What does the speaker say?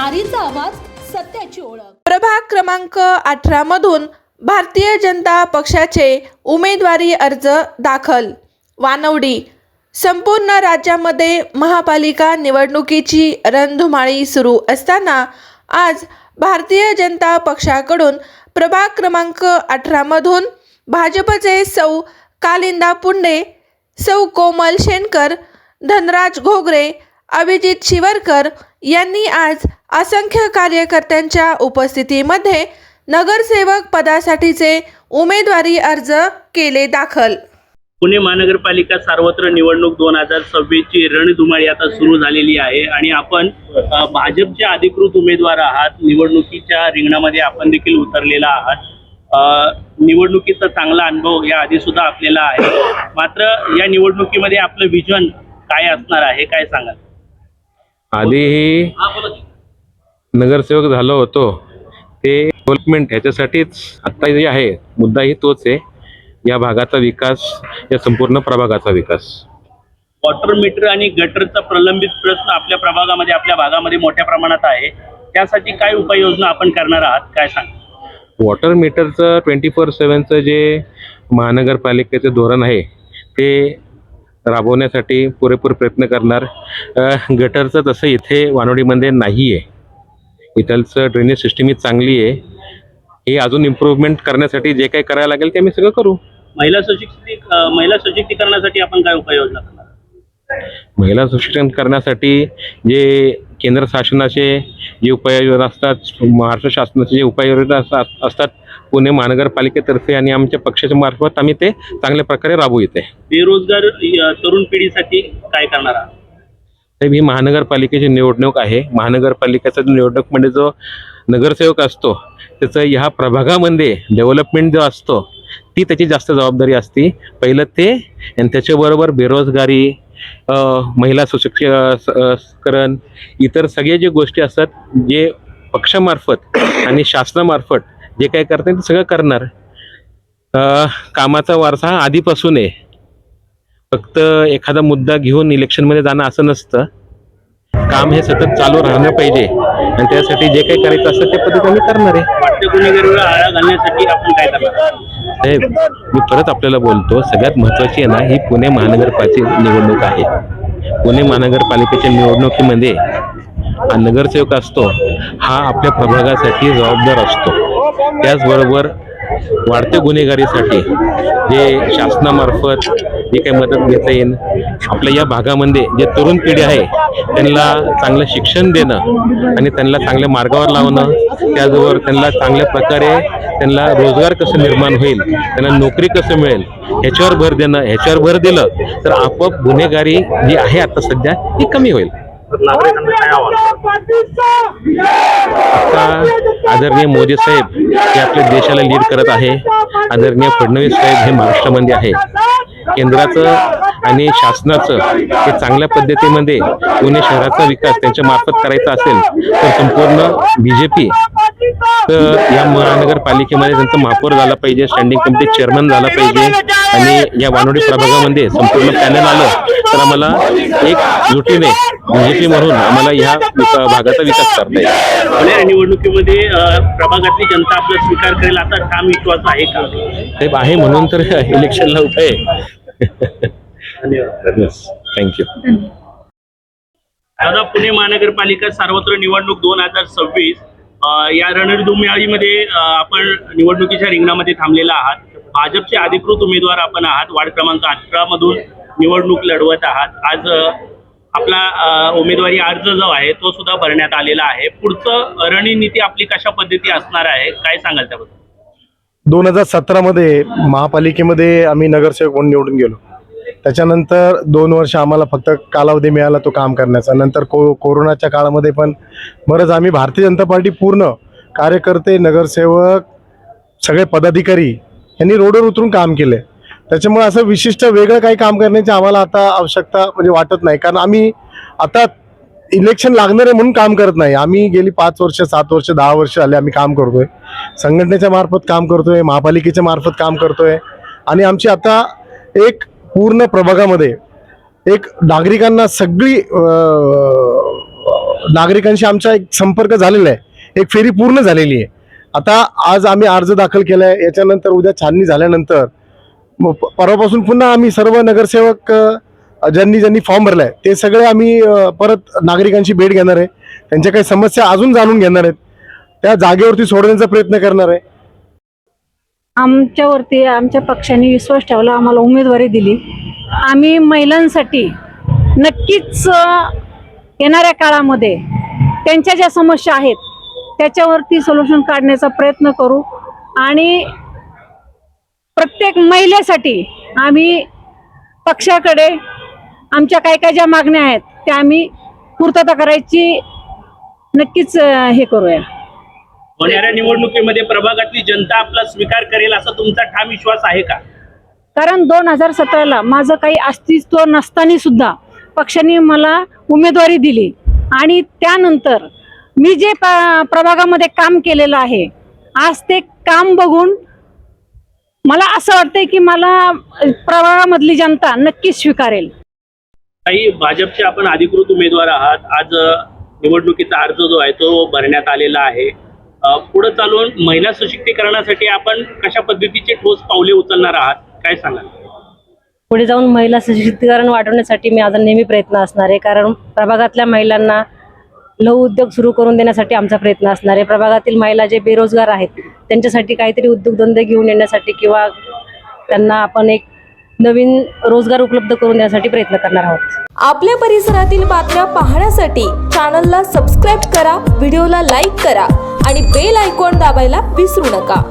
नारीचा आवाज, सत्याची ओळख। प्रभाग क्रमांक 18 मधून भारतीय जनता पक्षाचे उमेदवारी अर्ज दाखल। वानवडी। संपूर्ण राज्यामध्ये महापालिका निवडणुकीची रणधुमाळी सुरू असताना आज भारतीय जनता पक्षाकडून प्रभाग क्रमांक 18 मधून भाजपचे सौ कालिंदा पुंडे, सौ कोमल शेनकर, धनराज घोगरे, अभिजित शिवरकर यांनी आज असंख्य कार्यकर्त्यांच्या उपस्थितीमध्ये नगरसेवक पदासाठीचे उमेदवारी अर्ज केले दाखल। पुणे महानगरपालिका सार्वत्र निवडणूक 2026 ची रणधुमाळी आता सुरू झालेली आहे आणि आपण भाजपचे अधिकृत उमेदवार आहात। निवडणुकीच्या रिंगणामध्ये आपण देखील उतरलेला आहात। निवडणुकीचा चांगला अनुभव या आधी सुद्धा आपल्याला आहे, मात्र या निवडणुकीमध्ये आपलं विजन काय असणार आहे, काय सांगाल? आधीही नगरसेवक झालो होतो ते डेव्हलपमेंट ह्याच्यासाठीच आत्ता जे आहे मुद्दाही तोच आहे, या भागाचा विकास, या संपूर्ण प्रभागाचा विकास। वॉटर मीटर आणि गटरचा प्रलंबित प्रश्न आपल्या प्रभागामध्ये, आपल्या भागामध्ये मोठ्या प्रमाणात आहे, त्यासाठी काय उपाययोजना आपण करणार आहात, काय सांगा? वॉटर मीटरचं 24/7चं जे महानगरपालिकेचं धोरण आहे ते राबवण्यासाठी पुरेपूर प्रयत्न करणार। गटरचं तसं इथे वानवडीमध्ये नाही आहे, इथलचं ड्रेनेज सिस्टीम ही चांगली आहे, हे अजून इम्प्रूव्हमेंट करण्यासाठी जे काही करायला लागेल ते आम्ही सगळं करू। महिला सशक्तीकरणासाठी आपण काय उपाययोजना करणार? महिला सशक्तीकरण करण्यासाठी जे केंद्र शासनाचे जे उपाययोजना असतात, महाराष्ट्र शासनाचे जे उपाययोजना असतात, पुणे महानगरपालिकेतर्फे आणि आमच्या पक्षाच्या मार्फत आम्ही ते चांगल्या प्रकारे राबवू येते। बेरोजगार तरुण पिढीसाठी काय करणार आहात? ही महानगरपालिकेची निवडणूक आहे। महानगरपालिकेचा निवडणूकमध्ये जो नगरसेवक असतो त्याचं ह्या प्रभागामध्ये डेव्हलपमेंट जो असतो ती त्याची जास्त जबाबदारी असते। पहिलं ते, आणि त्याच्याबरोबर बेरोजगारी, महिला सशक्तीकरण, इतर सगळे जे गोष्टी असतात जे पक्षामार्फत आणि शासनामार्फत जे काही करते ते सगळं करणार। कामाचा वारसा हा आधीपासून आहे, फक्त एखादा मुद्दा घेऊन इलेक्शनमध्ये जाणं असं नसतं, काम हे सतत चालू राहणं पाहिजे आणि त्यासाठी जे काही करायचं असतं त्या पद्धतीने करणार आहे। गुन्हेगारीवर आळा घालण्यासाठी आपण काय करणार? साहेब, मी परत आपल्याला बोलतो, सगळ्यात महत्त्वाची आहे ना ही पुणे महानगरपालिकेची निवडणूक आहे। पुणे महानगरपालिकेच्या निवडणुकीमध्ये हा नगरसेवक असतो, हा आपल्या प्रभागासाठी जबाबदार असतो। त्याचबरोबर वाढत्या गुन्हेगारीसाठी जे शासनामार्फत जे काही मदत घेता येईल, आपल्या या भागामध्ये जे तरुण पिढी आहे त्यांना चांगलं शिक्षण देणं आणि त्यांना चांगल्या मार्गावर लावणं, त्याचबरोबर त्यांना चांगल्या प्रकारे त्यांना रोजगार कसं निर्माण होईल, त्यांना नोकरी कसं मिळेल ह्याच्यावर भर देणं। ह्याच्यावर भर दिलं तर आपोआप गुन्हेगारी जी आहे आता सध्या ती कमी होईल। आता आदरणीय मोदी साहेब हे आपल्या देशाला लीड करत आहे, आदरणीय फडणवीस साहेब हे महाराष्ट्रामध्ये आहे। केंद्राचं आणि शासनाचं हे चांगल्या पद्धतीमध्ये पुणे शहराचा विकास त्यांच्या मार्फत करायचा असेल तर संपूर्ण बीजेपी तर या महानगरपालिकेमध्ये त्यांचा महापौर झाला पाहिजे, स्टँडिंग कमिटी चेअरमन झाला पाहिजे आणि या वानवडी प्रभागामध्ये संपूर्ण पॅनल आलं तर आम्हाला एक युटीने बीजेपी म्हणून आम्हाला ह्या भागाचा विकास करता येईल। या निवडणुकीमध्ये प्रभागातली जनता आपला स्वीकार करेल असा ठाम विश्वास आहे का? साहेब, आहे म्हणून तर इलेक्शनला उभे आहे। धन्यवाद, थँक्यू। दादा, पुणे महानगरपालिका सार्वत्र निवडणूक 2026 या रणधुमाळीमध्ये आपण निवडणुकीच्या रिंगणामध्ये थांबलेला आहात। भाजपचे अधिकृत उमेदवार आपण आहात, वार्ड क्रमांक 18 मधून निवडणूक लढवत आहात। आज आपला उमेदवारी अर्ज जो आहे तो सुद्धा भरण्यात आलेला आहे। पुढचं रणनीती आपली कशा पद्धती असणार आहे, काय सांगाल त्याबद्दल? 2017 मध्ये महापालिकेमध्ये आम्ही नगरसेवक म्हणून निवडून गेलो। त्याच्यानंतर 2 वर्ष आम्हाला फक्त कालावधी मिळाला तो काम करण्याचा। नंतर कोरोनाच्या काळामध्ये पण बरंच आम्ही भारतीय जनता पार्टी पूर्ण कार्यकर्ते, नगरसेवक, सगळे पदाधिकारी यांनी रोडवर उतरून काम केले। त्याच्यामुळे असं विशिष्ट वेगळं काही काम करण्याची आम्हाला आता आवश्यकता म्हणजे वाटत नाही, कारण आम्ही आता इलेक्शन लागणार आहे म्हणून काम करत नाही। आम्ही गेली 5 वर्ष, 7 वर्ष, 10 वर्ष झाले आम्ही काम करतोय, संघटनेच्या मार्फत काम करतोय, महापालिकेच्या मार्फत काम करतोय आणि आमची आता एक पूर्ण प्रभागामध्ये एक नागरिकांना सगळी नागरिकांशी आमचा एक संपर्क झालेला आहे, एक फेरी पूर्ण झालेली आहे. आता आज आम्ही अर्ज दाखल केलाय, याच्यानंतर उद्या छाननी झाल्यानंतर परवापासून पुन्हा आम्ही सर्व नगरसेवक ज्यांनी फॉर्म भरलाय ते सगळे आम्ही परत नागरिकांची भेट घेणार आहे, त्यांच्या काही समस्या अजून जाणून घेणार आहेत, त्या जागेवरती सोडवण्याचा प्रयत्न करणार आहे. आमच्यावरती आमच्या पक्षाने विश्वास ठेवला, आम्हाला उमेदवारी दिली. आम्ही महिलांसाठी नक्कीच येणाऱ्या काळामध्ये त्यांच्या ज्या समस्या आहेत त्याच्यावरती सोल्युशन काढण्याचा प्रयत्न करू आणि प्रत्येक महिलेसाठी आम्ही पक्षाकडे आमच्या काय ज्या मागण्या आहेत त्या आम्ही पूर्तता करायची नक्कीच हे करूया. होणाऱ्या निवडणुकीमध्ये प्रभागातली जनता आपला स्वीकार करेल असा तुमचा ठाम विश्वास आहे का? कारण 2017ला माझं काही अस्तित्व नसताना सुद्धा पक्षाने मला उमेदवारी दिली आणि त्यानंतर मी जे प्रभागामध्ये काम केलेलं आहे आज ते काम बघून मला असं वाटतंय की मला प्रभागामधली जनता नक्कीच स्वीकारेल. काही भाजपचे आपण अधिकृत उमेदवार आहात. आज निवडणुकीचा अर्ज जो आहे तो भरण्यात आलेला आहे. पुढे चालून महिला सशक्तीकरणासाठी आपण कशा पद्धतीचे ठोस पावले उचलणार आहात, काय सांगाल? पुढे जाऊन महिला सशक्तीकरण वाढवण्यासाठी मी माझा नेहमी प्रयत्न असणार आहे. कारण प्रभागातल्या महिलांना लघु उद्योग सुरू करून देण्यासाठी आमचा प्रयत्न असणार आहे. प्रभागातील महिला जे बेरोजगार आहेत त्यांच्यासाठी काहीतरी उद्योगधंदे घेऊन येण्यासाठी किंवा त्यांना आपण एक नवीन रोजगार उपलब्ध करून देण्यासाठी प्रयत्न करणार आहोत. आपल्या परिसरातील बातम्या पाहण्यासाठी चॅनलला सबस्क्राईब करा, व्हिडिओला लाईक करा आणि बेल आयकॉन दाबायला विसरू नका.